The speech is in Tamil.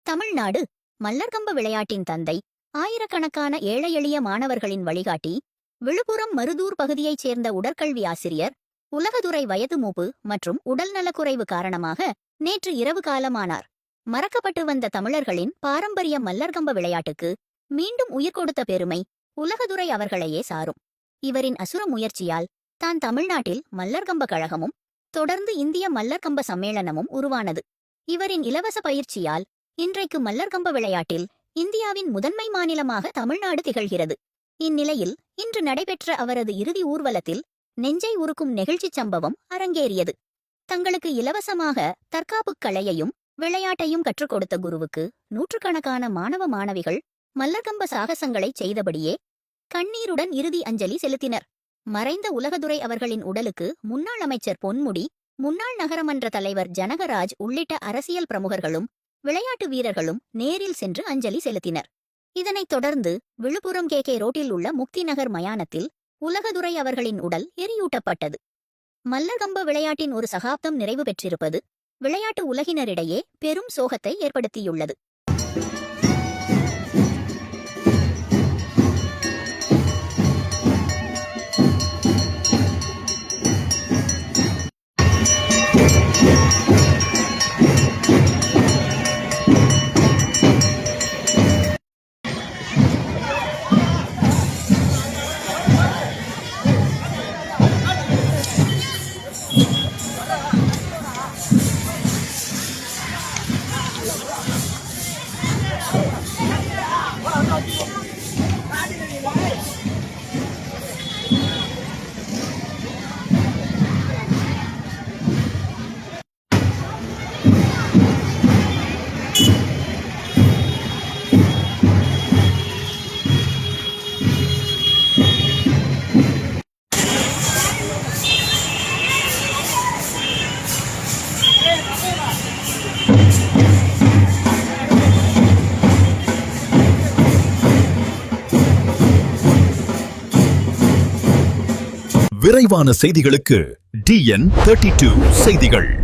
தமிழ்நாடு மல்லர்கம்ப விளையாட்டின் தந்தை, ஆயிரக்கணக்கான ஏழை எளிய மாணவர்களின் வழிகாட்டி, விழுப்புரம் மருதூர் பகுதியைச் சேர்ந்த உடற்கல்வி ஆசிரியர், உலகதுறை வயது மூப்பு மற்றும் உடல்நலக்குறைவு காரணமாக நேற்று இரவு காலமானார். மறக்கப்பட்டு வந்த தமிழர்களின் பாரம்பரிய மல்லர்கம்ப விளையாட்டுக்கு மீண்டும் உயிர் கொடுத்த பெருமை உலகதுறை அவர்களையே சாரும். இவரின் அசுர முயற்சியால் தான் தமிழ்நாட்டில் மல்லர்கம்ப கழகமும் தொடர்ந்து இந்திய மல்லர்கம்ப சம்மேளனமும் உருவானது. இவரின் இலவச பயிற்சியால் இன்றைக்கு மல்லர்கம்ப விளையாட்டில் இந்தியாவின் முதன்மை மாநிலமாக தமிழ்நாடு திகழ்கிறது. இந்நிலையில் இன்று நடைபெற்ற அவரது இறுதி ஊர்வலத்தில் நெஞ்சை உருக்கும் நெகிழ்ச்சிச் சம்பவம் அரங்கேறியது. தங்களுக்கு இலவசமாக தற்காப்புக் கலையையும் விளையாட்டையும் கற்றுக் கொடுத்த குருவுக்கு நூற்றுக்கணக்கான மாணவ மாணவிகள் மல்லர்கம்ப சாகசங்களை செய்தபடியே கண்ணீருடன் இறுதி அஞ்சலி செலுத்தினர். மறைந்த உலகதுரை அவர்களின் உடலுக்கு முன்னாள் அமைச்சர் பொன்முடி, முன்னாள் நகரமன்ற தலைவர் ஜனகராஜ் உள்ளிட்ட அரசியல் பிரமுகர்களும் விளையாட்டு வீரர்களும் நேரில் சென்று அஞ்சலி செலுத்தினர். இதனைத் தொடர்ந்து விழுப்புரம் கே ரோட்டில் உள்ள முக்தி நகர் மயானத்தில் உலகதுரை அவர்களின் உடல் எரியூட்டப்பட்டது. மல்லர்கம்ப விளையாட்டின் ஒரு சகாப்தம் நிறைவு பெற்றிருப்பது விளையாட்டு உலகினரிடையே பெரும் சோகத்தை ஏற்படுத்தியுள்ளது. விரைவான செய்திகளுக்கு DN32 செய்திகள்.